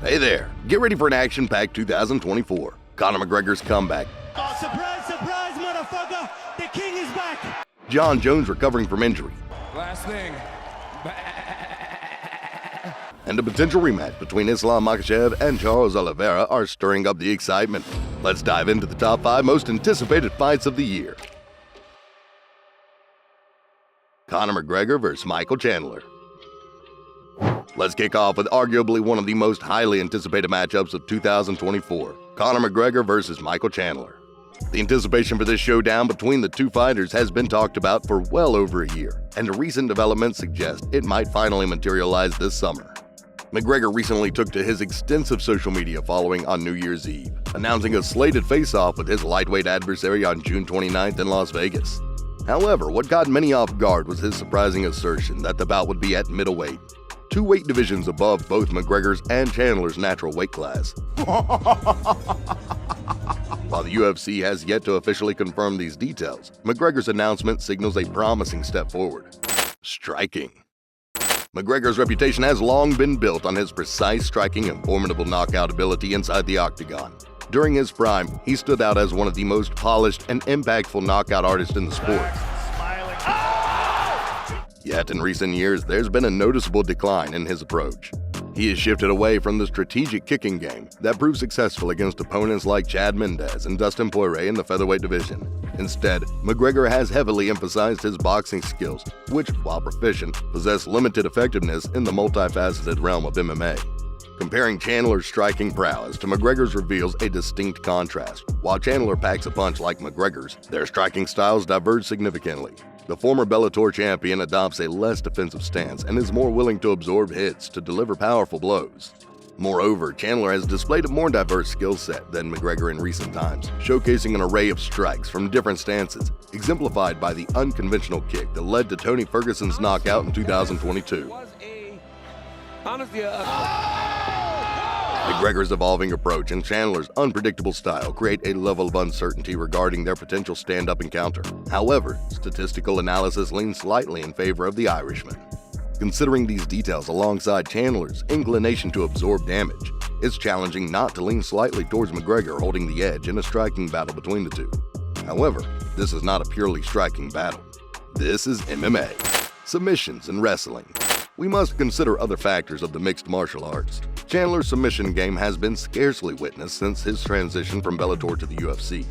Hey there, get ready for an action-packed 2024. Conor McGregor's comeback. Oh, surprise, surprise, motherfucker! The king is back! Jon Jones recovering from injury. Last thing. And a potential rematch between Islam Makhachev and Charles Oliveira are stirring up the excitement. Let's dive into the top 5 most anticipated fights of the year. Conor McGregor vs. Michael Chandler. Let's kick off with arguably one of the most highly anticipated matchups of 2024, Conor McGregor versus Michael Chandler. The anticipation for this showdown between the two fighters has been talked about for well over a year, and recent developments suggest it might finally materialize this summer. McGregor recently took to his extensive social media following on New Year's Eve, announcing a slated face-off with his lightweight adversary on June 29th in Las Vegas. However, what got many off guard was his surprising assertion that the bout would be at middleweight, 2 weight divisions above both McGregor's and Chandler's natural weight class. While the UFC has yet to officially confirm these details, McGregor's announcement signals a promising step forward. Striking. McGregor's reputation has long been built on his precise striking and formidable knockout ability inside the octagon. During his prime, he stood out as one of the most polished and impactful knockout artists in the sport. Yet in recent years, there's been a noticeable decline in his approach. He has shifted away from the strategic kicking game that proved successful against opponents like Chad Mendes and Dustin Poirier in the featherweight division. Instead, McGregor has heavily emphasized his boxing skills, which, while proficient, possess limited effectiveness in the multifaceted realm of MMA. Comparing Chandler's striking prowess to McGregor's reveals a distinct contrast. While Chandler packs a punch like McGregor's, their striking styles diverge significantly. The former Bellator champion adopts a less defensive stance and is more willing to absorb hits to deliver powerful blows. Moreover, Chandler has displayed a more diverse skill set than McGregor in recent times, showcasing an array of strikes from different stances, exemplified by the unconventional kick that led to Tony Ferguson's knockout in 2022. McGregor's evolving approach and Chandler's unpredictable style create a level of uncertainty regarding their potential stand-up encounter. However, statistical analysis leans slightly in favor of the Irishman. Considering these details alongside Chandler's inclination to absorb damage, it's challenging not to lean slightly towards McGregor holding the edge in a striking battle between the two. However, this is not a purely striking battle. This is MMA, submissions, and wrestling. We must consider other factors of the mixed martial arts. Chandler's submission game has been scarcely witnessed since his transition from Bellator to the UFC.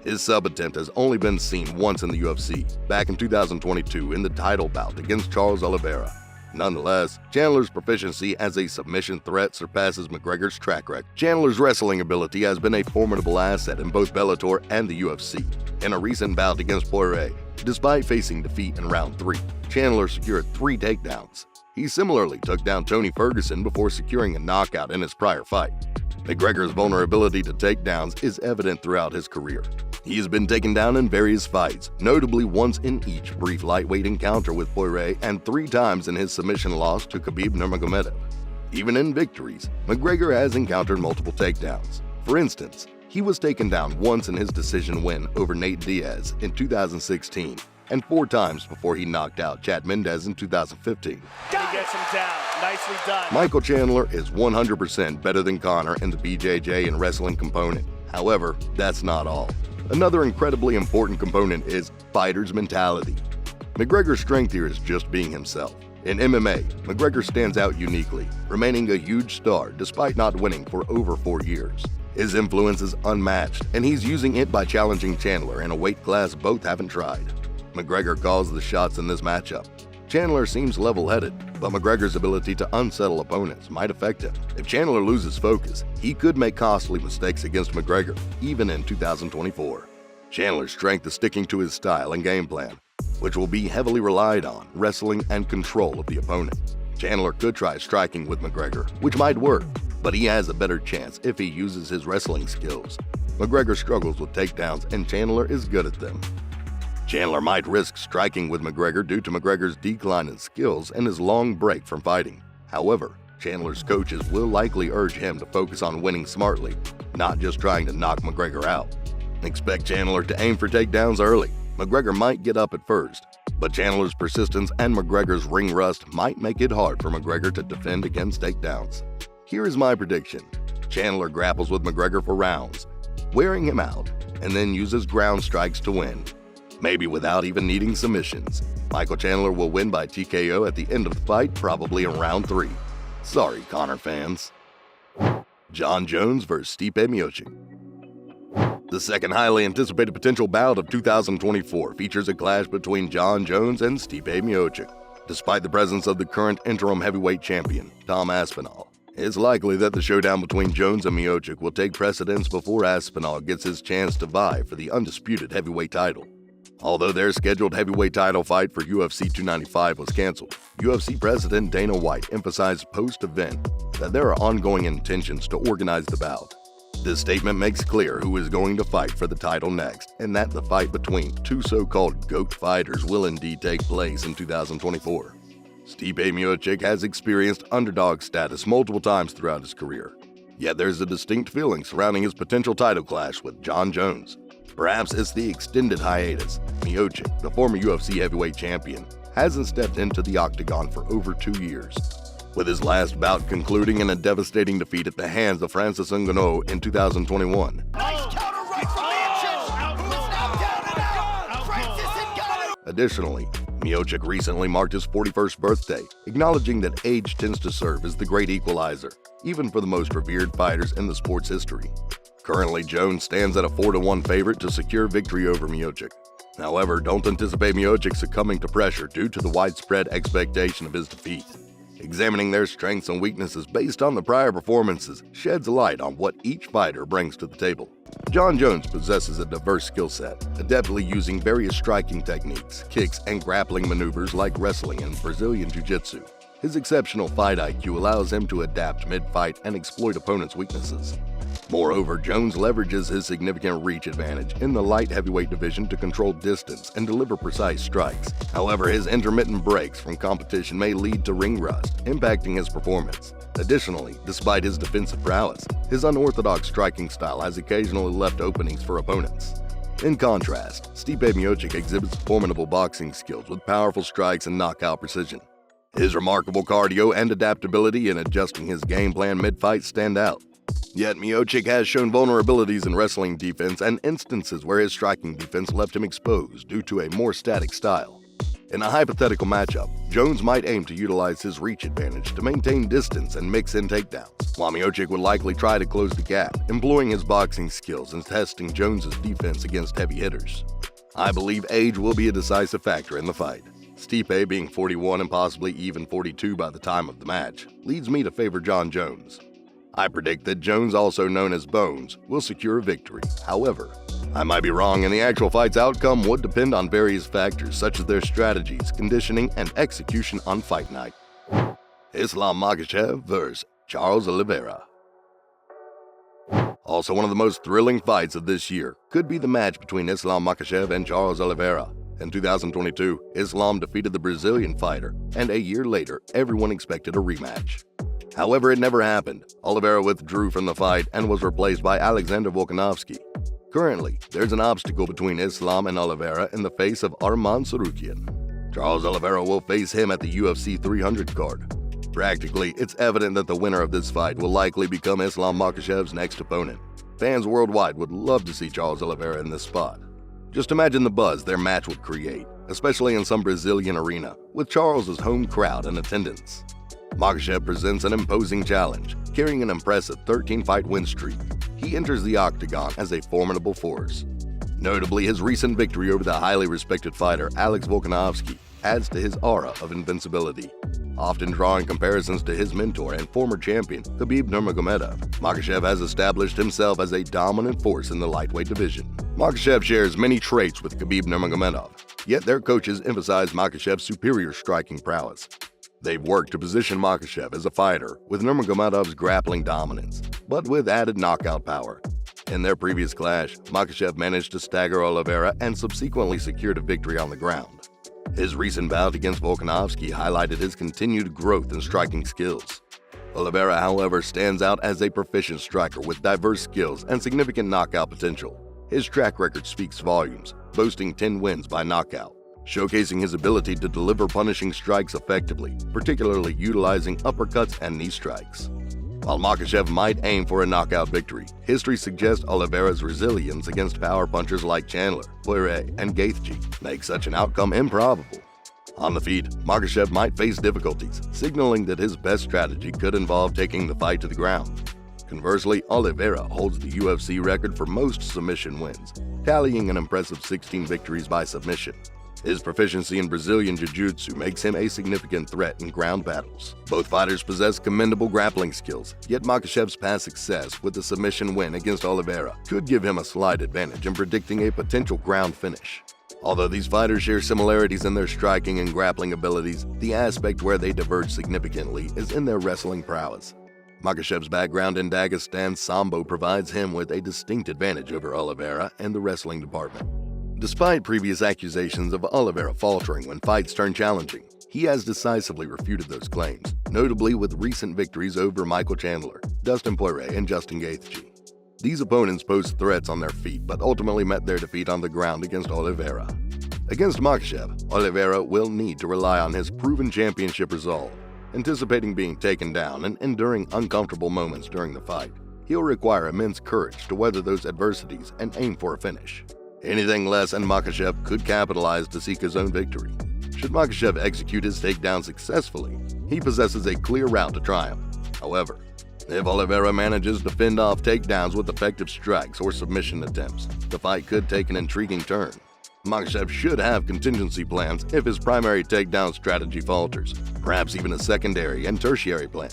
His sub attempt has only been seen once in the UFC, back in 2022 in the title bout against Charles Oliveira. Nonetheless, Chandler's proficiency as a submission threat surpasses McGregor's track record. Chandler's wrestling ability has been a formidable asset in both Bellator and the UFC. In a recent bout against Poirier, despite facing defeat in round 3, Chandler secured 3 takedowns. He similarly took down Tony Ferguson before securing a knockout in his prior fight. McGregor's vulnerability to takedowns is evident throughout his career. He has been taken down in various fights, notably once in each brief lightweight encounter with Poirier and 3 times in his submission loss to Khabib Nurmagomedov. Even in victories, McGregor has encountered multiple takedowns. For instance, he was taken down once in his decision win over Nate Diaz in 2016, and 4 times before he knocked out Chad Mendes in 2015. He gets him down. Nicely done. Michael Chandler is 100% better than Conor in the BJJ and wrestling component. However, that's not all. Another incredibly important component is fighter's mentality. McGregor's strength here is just being himself. In MMA, McGregor stands out uniquely, remaining a huge star despite not winning for over 4 years. His influence is unmatched, and he's using it by challenging Chandler in a weight class both haven't tried. McGregor calls the shots in this matchup. Chandler seems level-headed, but McGregor's ability to unsettle opponents might affect him. If Chandler loses focus, he could make costly mistakes against McGregor, even in 2024. Chandler's strength is sticking to his style and game plan, which will be heavily relied on wrestling and control of the opponent. Chandler could try striking with McGregor, which might work, but he has a better chance if he uses his wrestling skills. McGregor struggles with takedowns, and Chandler is good at them. Chandler might risk striking with McGregor due to McGregor's decline in skills and his long break from fighting. However, Chandler's coaches will likely urge him to focus on winning smartly, not just trying to knock McGregor out. Expect Chandler to aim for takedowns early. McGregor might get up at first, but Chandler's persistence and McGregor's ring rust might make it hard for McGregor to defend against takedowns. Here is my prediction. Chandler grapples with McGregor for rounds, wearing him out, and then uses ground strikes to win. Maybe without even needing submissions. Michael Chandler will win by TKO at the end of the fight, probably in round 3. Sorry, Conor fans. Jon Jones vs. Stipe Miocic. The second highly anticipated potential bout of 2024 features a clash between Jon Jones and Stipe Miocic. Despite the presence of the current interim heavyweight champion, Tom Aspinall, it's likely that the showdown between Jones and Miocic will take precedence before Aspinall gets his chance to vie for the undisputed heavyweight title. Although their scheduled heavyweight title fight for UFC 295 was canceled, UFC President Dana White emphasized post-event that there are ongoing intentions to organize the bout. This statement makes clear who is going to fight for the title next, and that the fight between two so-called GOAT fighters will indeed take place in 2024. Stipe Miocic has experienced underdog status multiple times throughout his career, yet there's a distinct feeling surrounding his potential title clash with Jon Jones. Perhaps it's the extended hiatus. Miocic, the former UFC heavyweight champion, hasn't stepped into the octagon for over 2 years, with his last bout concluding in a devastating defeat at the hands of Francis Ngannou in 2021. Nice counter right from Miocic, who is now down and out. Francis Ngannou. Additionally, Miocic recently marked his 41st birthday, acknowledging that age tends to serve as the great equalizer, even for the most revered fighters in the sport's history. Currently, Jones stands at a 4-1 favorite to secure victory over Miocic. However, don't anticipate Miocic succumbing to pressure due to the widespread expectation of his defeat. Examining their strengths and weaknesses based on the prior performances sheds light on what each fighter brings to the table. Jon Jones possesses a diverse skill set, adeptly using various striking techniques, kicks, and grappling maneuvers like wrestling and Brazilian Jiu-Jitsu. His exceptional fight IQ allows him to adapt mid-fight and exploit opponents' weaknesses. Moreover, Jones leverages his significant reach advantage in the light heavyweight division to control distance and deliver precise strikes. However, his intermittent breaks from competition may lead to ring rust, impacting his performance. Additionally, despite his defensive prowess, his unorthodox striking style has occasionally left openings for opponents. In contrast, Stipe Miocic exhibits formidable boxing skills with powerful strikes and knockout precision. His remarkable cardio and adaptability in adjusting his game plan mid-fight stand out. Yet Miocic has shown vulnerabilities in wrestling defense and instances where his striking defense left him exposed due to a more static style. In a hypothetical matchup, Jones might aim to utilize his reach advantage to maintain distance and mix in takedowns, while Miocic would likely try to close the gap, employing his boxing skills and testing Jones's defense against heavy hitters. I believe age will be a decisive factor in the fight. Stipe being 41 and possibly even 42 by the time of the match leads me to favor Jon Jones. I predict that Jones, also known as Bones, will secure a victory. However, I might be wrong, and the actual fight's outcome would depend on various factors such as their strategies, conditioning, and execution on fight night. Islam Makhachev vs. Charles Oliveira. Also one of the most thrilling fights of this year could be the match between Islam Makhachev and Charles Oliveira. In 2022, Islam defeated the Brazilian fighter, and a year later, everyone expected a rematch. However, it never happened. Oliveira withdrew from the fight and was replaced by Alexander Volkanovski. Currently, there's an obstacle between Islam and Oliveira in the face of Arman Tsarukyan. Charles Oliveira will face him at the UFC 300 card. Practically, it's evident that the winner of this fight will likely become Islam Makhachev's next opponent. Fans worldwide would love to see Charles Oliveira in this spot. Just imagine the buzz their match would create, especially in some Brazilian arena, with Charles' home crowd in attendance. Makhachev presents an imposing challenge, carrying an impressive 13-fight win streak. He enters the octagon as a formidable force. Notably, his recent victory over the highly respected fighter Alex Volkanovski adds to his aura of invincibility, often drawing comparisons to his mentor and former champion Khabib Nurmagomedov. Makhachev has established himself as a dominant force in the lightweight division. Makhachev shares many traits with Khabib Nurmagomedov, yet their coaches emphasize Makhachev's superior striking prowess. They've worked to position Makhachev as a fighter with Nurmagomedov's grappling dominance, but with added knockout power. In their previous clash, Makhachev managed to stagger Oliveira and subsequently secured a victory on the ground. His recent bout against Volkanovski highlighted his continued growth in striking skills. Oliveira, however, stands out as a proficient striker with diverse skills and significant knockout potential. His track record speaks volumes, boasting 10 wins by knockout, showcasing his ability to deliver punishing strikes effectively, particularly utilizing uppercuts and knee strikes. While Makhachev might aim for a knockout victory, history suggests Oliveira's resilience against power punchers like Chandler, Poirier, and Gaethje makes such an outcome improbable. On the feet, Makhachev might face difficulties, signaling that his best strategy could involve taking the fight to the ground. Conversely, Oliveira holds the UFC record for most submission wins, tallying an impressive 16 victories by submission. His proficiency in Brazilian Jiu-Jitsu makes him a significant threat in ground battles. Both fighters possess commendable grappling skills, yet Makhachev's past success with the submission win against Oliveira could give him a slight advantage in predicting a potential ground finish. Although these fighters share similarities in their striking and grappling abilities, the aspect where they diverge significantly is in their wrestling prowess. Makhachev's background in Dagestan Sambo provides him with a distinct advantage over Oliveira in the wrestling department. Despite previous accusations of Oliveira faltering when fights turn challenging, he has decisively refuted those claims, notably with recent victories over Michael Chandler, Dustin Poirier, and Justin Gaethje. These opponents posed threats on their feet but ultimately met their defeat on the ground against Oliveira. Against Makhachev, Oliveira will need to rely on his proven championship resolve. Anticipating being taken down and enduring uncomfortable moments during the fight, he'll require immense courage to weather those adversities and aim for a finish. Anything less and Makhachev could capitalize to seek his own victory. Should Makhachev execute his takedown successfully, he possesses a clear route to triumph. However, if Oliveira manages to fend off takedowns with effective strikes or submission attempts, the fight could take an intriguing turn. Makhachev should have contingency plans if his primary takedown strategy falters, perhaps even a secondary and tertiary plan.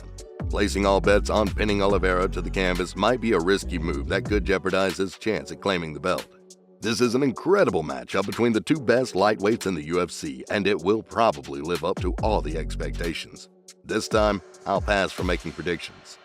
Placing all bets on pinning Oliveira to the canvas might be a risky move that could jeopardize his chance at claiming the belt. This is an incredible matchup between the two best lightweights in the UFC, and it will probably live up to all the expectations. This time, I'll pass from making predictions.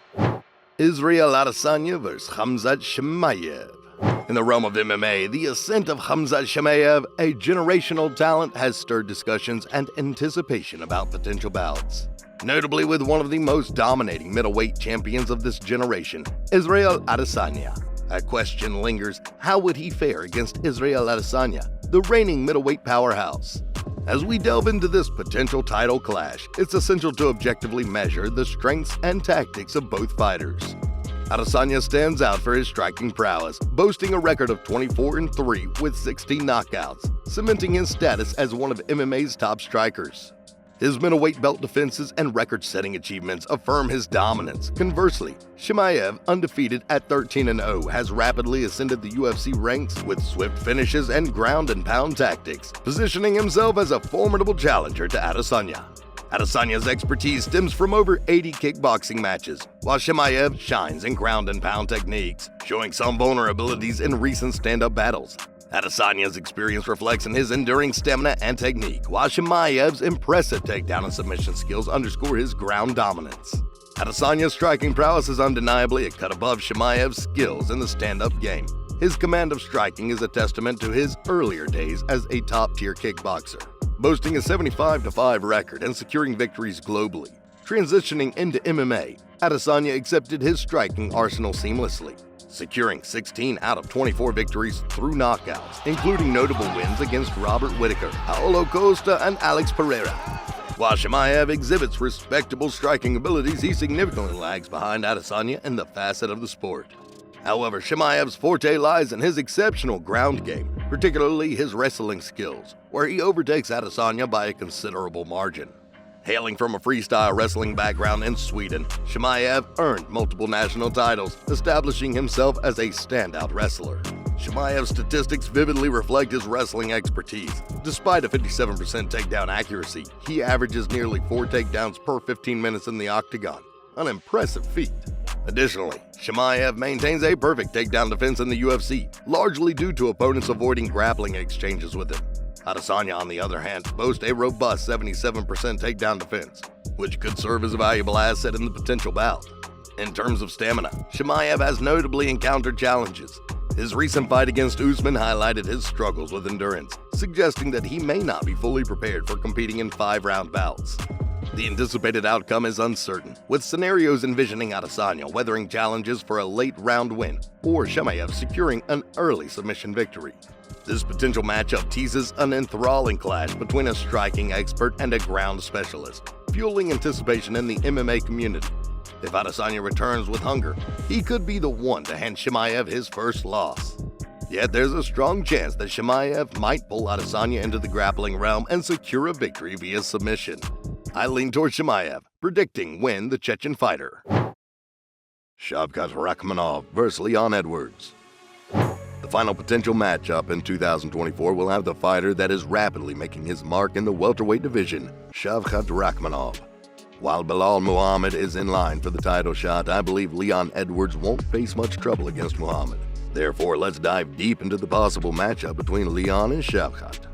Israel Adesanya vs. Khamzat Chimaev. In the realm of MMA, the ascent of Khamzat Chimaev, a generational talent, has stirred discussions and anticipation about potential bouts. Notably with one of the most dominating middleweight champions of this generation, Israel Adesanya. A question lingers: how would he fare against Israel Adesanya, the reigning middleweight powerhouse? As we delve into this potential title clash, it's essential to objectively measure the strengths and tactics of both fighters. Adesanya stands out for his striking prowess, boasting a record of 24-3 with 16 knockouts, cementing his status as one of MMA's top strikers. His middleweight belt defenses and record-setting achievements affirm his dominance. Conversely, Chimaev, undefeated at 13-0, has rapidly ascended the UFC ranks with swift finishes and ground-and-pound tactics, positioning himself as a formidable challenger to Adesanya. Adesanya's expertise stems from over 80 kickboxing matches, while Chimaev shines in ground-and-pound techniques, showing some vulnerabilities in recent stand-up battles. Adesanya's experience reflects in his enduring stamina and technique, while Chimaev's impressive takedown and submission skills underscore his ground dominance. Adesanya's striking prowess is undeniably a cut above Chimaev's skills in the stand-up game. His command of striking is a testament to his earlier days as a top-tier kickboxer, boasting a 75-5 record and securing victories globally. Transitioning into MMA, Adesanya accepted his striking arsenal seamlessly, securing 16 out of 24 victories through knockouts, including notable wins against Robert Whittaker, Paulo Costa, and Alex Pereira. While Chimaev exhibits respectable striking abilities, he significantly lags behind Adesanya in the facet of the sport. However, Chimaev's forte lies in his exceptional ground game, particularly his wrestling skills, where he overtakes Adesanya by a considerable margin. Hailing from a freestyle wrestling background in Sweden, Chimaev earned multiple national titles, establishing himself as a standout wrestler. Chimaev's statistics vividly reflect his wrestling expertise. Despite a 57% takedown accuracy, he averages nearly 4 takedowns per 15 minutes in the octagon, an impressive feat. Additionally, Chimaev maintains a perfect takedown defense in the UFC, largely due to opponents avoiding grappling exchanges with him. Adesanya, on the other hand, boasts a robust 77% takedown defense, which could serve as a valuable asset in the potential bout. In terms of stamina, Chimaev has notably encountered challenges. His recent fight against Usman highlighted his struggles with endurance, suggesting that he may not be fully prepared for competing in 5-round bouts. The anticipated outcome is uncertain, with scenarios envisioning Adesanya weathering challenges for a late-round win or Chimaev securing an early submission victory. This potential matchup teases an enthralling clash between a striking expert and a ground specialist, fueling anticipation in the MMA community. If Adesanya returns with hunger, he could be the one to hand Chimaev his first loss. Yet there's a strong chance that Chimaev might pull Adesanya into the grappling realm and secure a victory via submission. I lean towards Chimaev, predicting win the Chechen fighter. Shavkat Rakhmonov vs. Leon Edwards. The final potential matchup in 2024 will have the fighter that is rapidly making his mark in the welterweight division, Shavkat Rakhmonov. While Belal Muhammad is in line for the title shot, I believe Leon Edwards won't face much trouble against Muhammad. Therefore, let's dive deep into the possible matchup between Leon and Shavkat.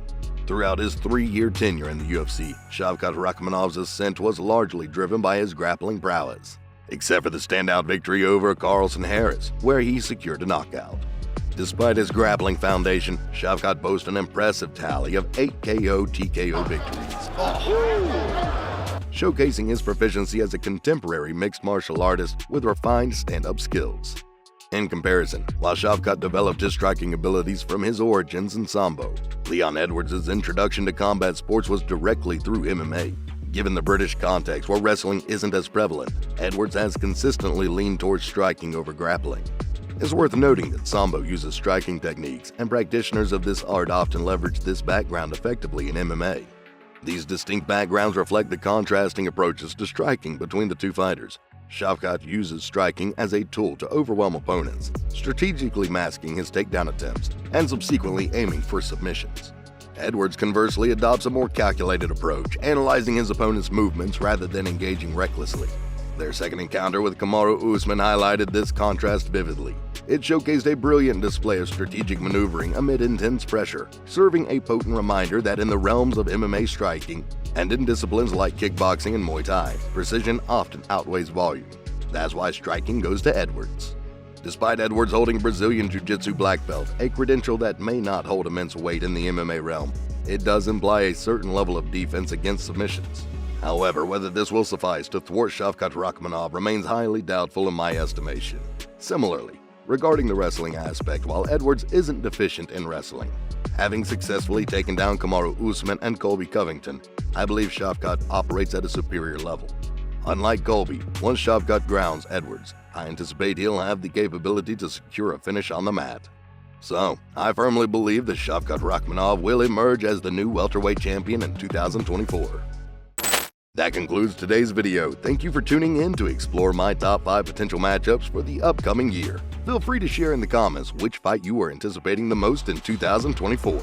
Throughout his 3-year tenure in the UFC, Shavkat Rakhmonov's ascent was largely driven by his grappling prowess, except for the standout victory over Carlson Harris, where he secured a knockout. Despite his grappling foundation, Shavkat boasts an impressive tally of 8 KO TKO victories, showcasing his proficiency as a contemporary mixed martial artist with refined stand-up skills. In comparison, while Shavkat developed his striking abilities from his origins in Sambo, Leon Edwards' introduction to combat sports was directly through MMA. Given the British context where wrestling isn't as prevalent, Edwards has consistently leaned towards striking over grappling. It's worth noting that Sambo uses striking techniques, and practitioners of this art often leverage this background effectively in MMA. These distinct backgrounds reflect the contrasting approaches to striking between the two fighters. Shavkat uses striking as a tool to overwhelm opponents, strategically masking his takedown attempts and subsequently aiming for submissions. Edwards conversely adopts a more calculated approach, analyzing his opponent's movements rather than engaging recklessly. Their second encounter with Kamaru Usman highlighted this contrast vividly. It showcased a brilliant display of strategic maneuvering amid intense pressure, serving a potent reminder that in the realms of MMA striking, and in disciplines like kickboxing and Muay Thai, precision often outweighs volume. That's why striking goes to Edwards. Despite Edwards holding Brazilian Jiu-Jitsu black belt, a credential that may not hold immense weight in the MMA realm, it does imply a certain level of defense against submissions. However, whether this will suffice to thwart Shavkat Rakhmonov remains highly doubtful in my estimation. Similarly, regarding the wrestling aspect, while Edwards isn't deficient in wrestling, having successfully taken down Kamaru Usman and Colby Covington, I believe Shavkat operates at a superior level. Unlike Colby, once Shavkat grounds Edwards, I anticipate he'll have the capability to secure a finish on the mat. So, I firmly believe that Shavkat Rakhmonov will emerge as the new welterweight champion in 2024. That concludes today's video. Thank you for tuning in to explore my top 5 potential matchups for the upcoming year. Feel free to share in the comments which fight you are anticipating the most in 2024.